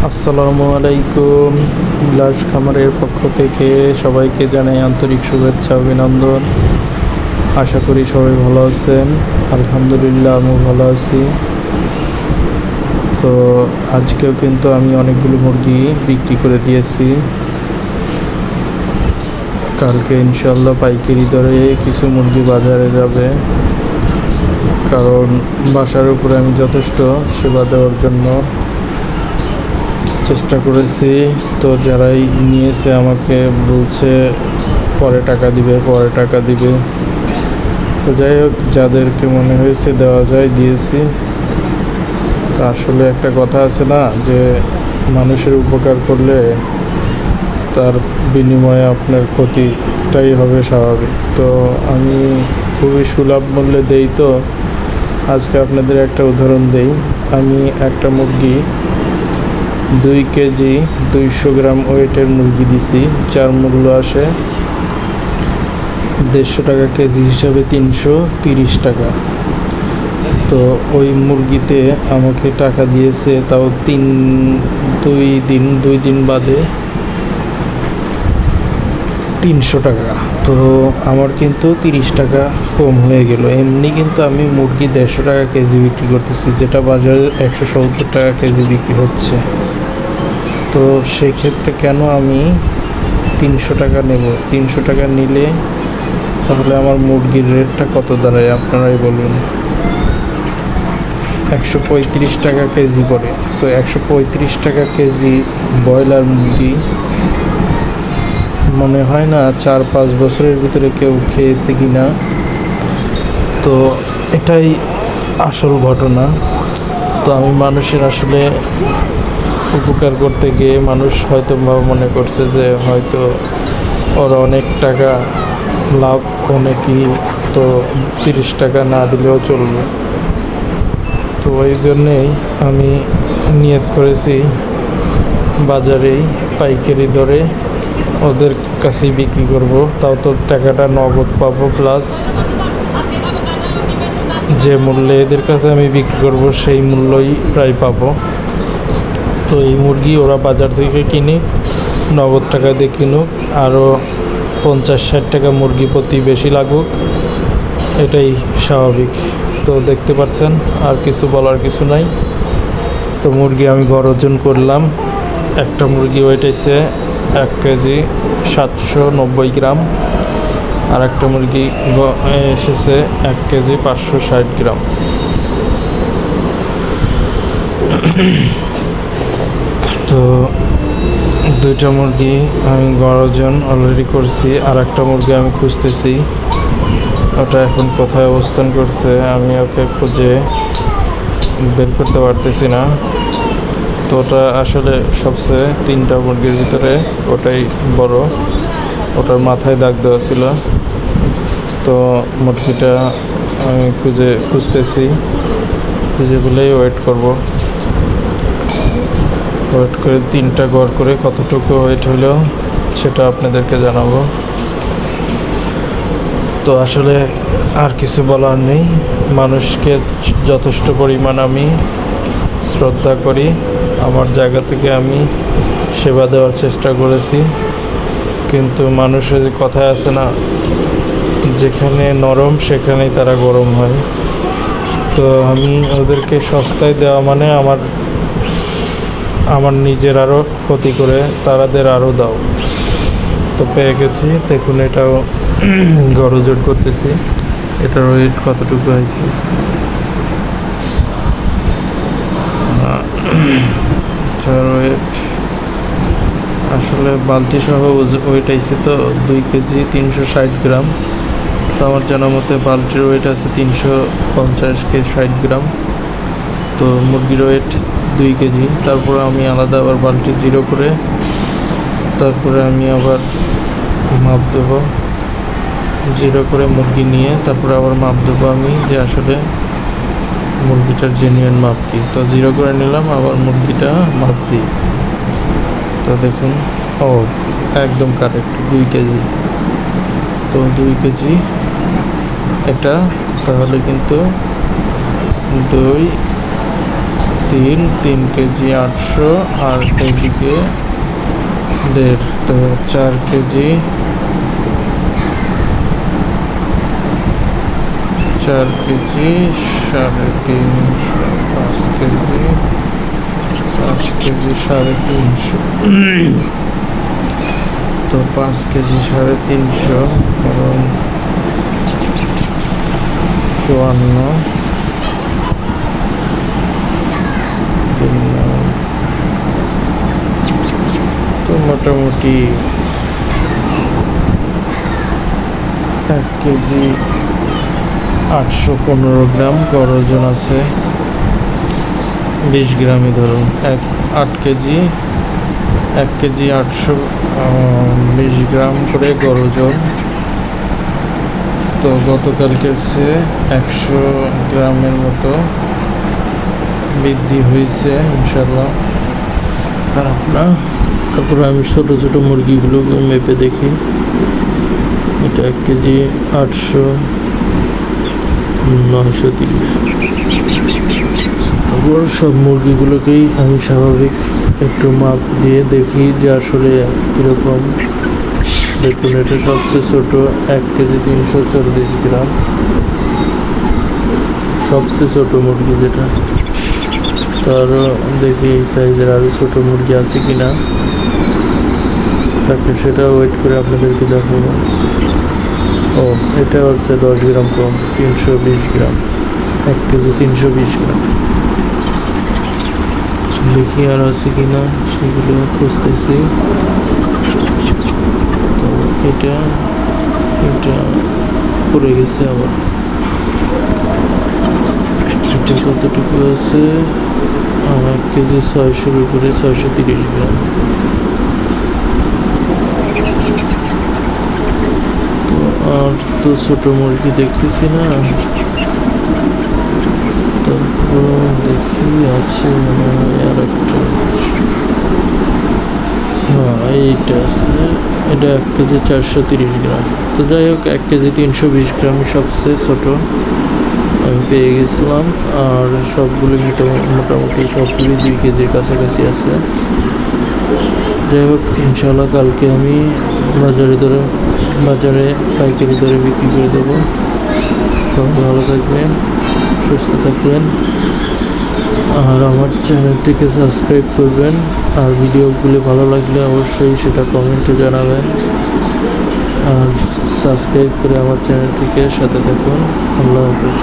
আসসালামু আলাইকুম। বিলাস খামারের পক্ষ থেকে সবাইকে জানাই আন্তরিক শুভেচ্ছা অভিনন্দন। আশা করি সবাই ভালো আছেন। আলহামদুলিল্লাহ আমি ভালো আছি। তো আজকেও কিন্তু আমি অনেকগুলো মুরগি বিক্রি করে দিয়েছি। কালকে ইনশাল্লাহ পাইকারি দরে কিছু মুরগি বাজারে যাবে, কারণ বাসার উপরে আমি যথেষ্ট সেবা দেওয়ার জন্য চেষ্টা করেছি। তো যারাই নিয়েছে আমাকে বলছে পরে টাকা দিবে। তো যাই হোক, যাদেরকে মনে হয়েছে দেওয়া যায় দিয়েছি। তো আসলে একটা কথা আছে না, যে মানুষের উপকার করলে তার বিনিময়ে আপনার ক্ষতিটাই হবে স্বাভাবিক। তো আমি খুবই সুলভ মূল্যে দেই। তো আজকে আপনাদের একটা উদাহরণ দেই। আমি একটা মুরগি 2 কেজি 200 গ্রাম ওয়েটের মুরগি দিছি, যার মূল্য আসে 150 টাকা কেজি হিসাবে 330 টাকা। তো ওই মুরগিতে আমাকে টাকা দিয়েছে, তাও দুই দিন বাদে 300 টাকা। তো আমার কিন্তু 30 টাকা কম হয়ে গেল। এমনি কিন্তু আমি মুরগি 150 টাকা কেজি বিক্রি করতেছি, যেটা বাজারে 170 টাকা কেজি বিক্রি হচ্ছে। তো সেক্ষেত্রে কেন আমি 300 টাকা নেব? 300 টাকা নিলে তাহলে আমার মুরগির রেটটা কত দাঁড়ায় আপনারাই বলুন। 135 টাকা কেজি পড়ে। তো 135 টাকা কেজি ব্রয়লার মুরগি মনে হয় না 4-5 বছরের ভিতরে কেউ খেয়েছে কি না। তো এটাই আসল ঘটনা। তো আমি মানুষের আসলে উপকার করতে গিয়ে মানুষ হয়তো মনে করছে যে হয়তো ওরা অনেক টাকা লাভ, অনেকই, তো 30 টাকা না দিলেও চলবে। তো ওই জন্যেই আমি নিয়ত করেছি বাজারেই পাইকারি দরে ওদের কাছেই বিক্রি করব। তাও তো টাকাটা নগদ পাবো, প্লাস যে মূল্যে এদের কাছে আমি বিক্রি করব সেই মূল্যই প্রায় পাবো। তো এই মুরগি ওরা বাজার থেকে কিনে নগদ টাকা দিয়ে কিনুক, আরও 50-60 টাকা মুরগি প্রতি বেশি লাগুক, এটাই স্বাভাবিক। তো দেখতে পাচ্ছেন, আর কিছু বলার কিছু নাই। তো মুরগি আমি গড় ওজন করলাম। একটা মুরগি ওয়েট এসে 1 কেজি 790 গ্রাম, আর একটা মুরগি এসেছে 1 কেজি 560 গ্রাম। তো 2টা মুরগি আমি গড় ওজন অলরেডি করছি, আর একটা মুরগি আমি খুঁজতেছি। ওটা এখন কোথায় অবস্থান করছে আমি ওকে খুঁজে বের করতে পারতেছি না। তো ওটা আসলে সবচেয়ে 3টা মুরগির ভিতরে ওটাই বড়, ওটার মাথায় দাগ দেওয়া ছিল। তো মুরগিটা আমি খুঁজতেছি, খুঁজে বলেই ওয়েট করে 3টা গড় করে কতটুকু ওয়েট হলো সেটা আপনাদেরকে জানাবো। তো আসলে আর কিছু বলার নেই। মানুষকে যথেষ্ট পরিমাণ আমি শ্রদ্ধা করি। আমার জায়গা থেকে আমি সেবা দেওয়ার চেষ্টা করেছি, কিন্তু মানুষের কথায় আছে না, যেখানে নরম সেখানেই তারা গরম হয়। তো আমি ওদেরকে সস্তায় দেওয়া মানে আমার নিজের আরও ক্ষতি করে তারাদের আরও দাও। তো পেয়ে গেছি, দেখুন এটাও গড় ওজন করতেছি। এটার ওয়েট কতটুকু হয়েছে, এটার ওয়েট আসলে বালতি সহ ওয়েট আইছে তো 2 কেজি 360 গ্রাম। তো আমার জানা মতে বালতির ওয়েট আছে 350-60 গ্রাম। তো মুরগির ওয়েট 2 কেজি। তারপরে আমি আলাদা আবার বালতি জিরো করে তারপরে আমি আবার মাপ দেবো, জিরো করে মুরগি নিয়ে তারপরে আবার মাপ দেবো আমি, যে আসলে মুরগিটার জেনুইন মাপ কি। তো জিরো করে নিলাম, আবার মুরগিটা মাপ দিই। তো দেখুন, একদম কারেক্ট 2 কেজি। তো 2 কেজি এটা, তাহলে কিন্তু 2, 3 কেজি 800, আর এদিকে 1.5, তো 4 কেজি 350, 5 কেজি 350, তো 5 কেজি 350 এবং 54, তো মোটামুটি 1 কেজি 815 গ্রাম গড় ওজন আছে। 20 গ্রামই ধরুন, 8 কেজি 1 কেজি 820 গ্রাম করে গড় ওজন। তো গতকালকের চেয়ে 100 গ্রামের মতো বৃদ্ধি হয়েছে ইনশাল্লাহ, খারাপ না। তারপরে আমি ছোটো ছোটো মুরগিগুলোকে মেপে দেখি। এটা 1 কেজি 800, 930। তারপর সব মুরগিগুলোকেই আমি স্বাভাবিক একটু মাপ দিয়ে দেখি যে আসলে কীরকম। দেখুন, এটা সবচেয়ে ছোটো 1 কেজি 340 গ্রাম, সবচেয়ে ছোটো মুরগি যেটা। তারও দেখি এই সাইজের আরও ছোটো মুরগি আছে কি না, তাকে সেটা ওয়েট করে আপনাদেরকে দেখাবো। ও, এটা হচ্ছে 10 গ্রাম কম, 320 গ্রাম, 1 কেজি 320 গ্রাম। দেখি আর আছে কি না, সেগুলো খুঁজতেছি। তো এটা পড়ে গেছে আবার। এটা কতটুকু আছে? 1 কেজি 600-র উপরে, 630 গ্রাম। তো আর তো ছোটো মুরগি দেখতেছি না। তারপর দেখি আছে মনে হয় আর একটা। হ্যাঁ, এইটা আছে। এটা 1 কেজি 430 গ্রাম। তো যাই হোক, 1 কেজি 320 গ্রামই সবচেয়ে ছোটো আমি পেয়ে গেছিলাম। আর সবগুলি মোটামুটি সবগুলি 2 কেজির কাছাকাছি আছে। যাই হোক, ইনশাল্লাহ কালকে আমি বাজারে পাইকারি দরে বিক্রি করে দেবো। সবাই ভালো থাকবেন, সুস্থ থাকবেন, আর আমার চ্যানেলটিকে সাবস্ক্রাইব করবেন। আর ভিডিওগুলি ভালো লাগলে অবশ্যই সেটা কমেন্টে জানাবেন। আর সাবস্ক্রাইব করে আমার চ্যানেলটিকে সাথে থাকুন। আল্লাহ হাফেজ।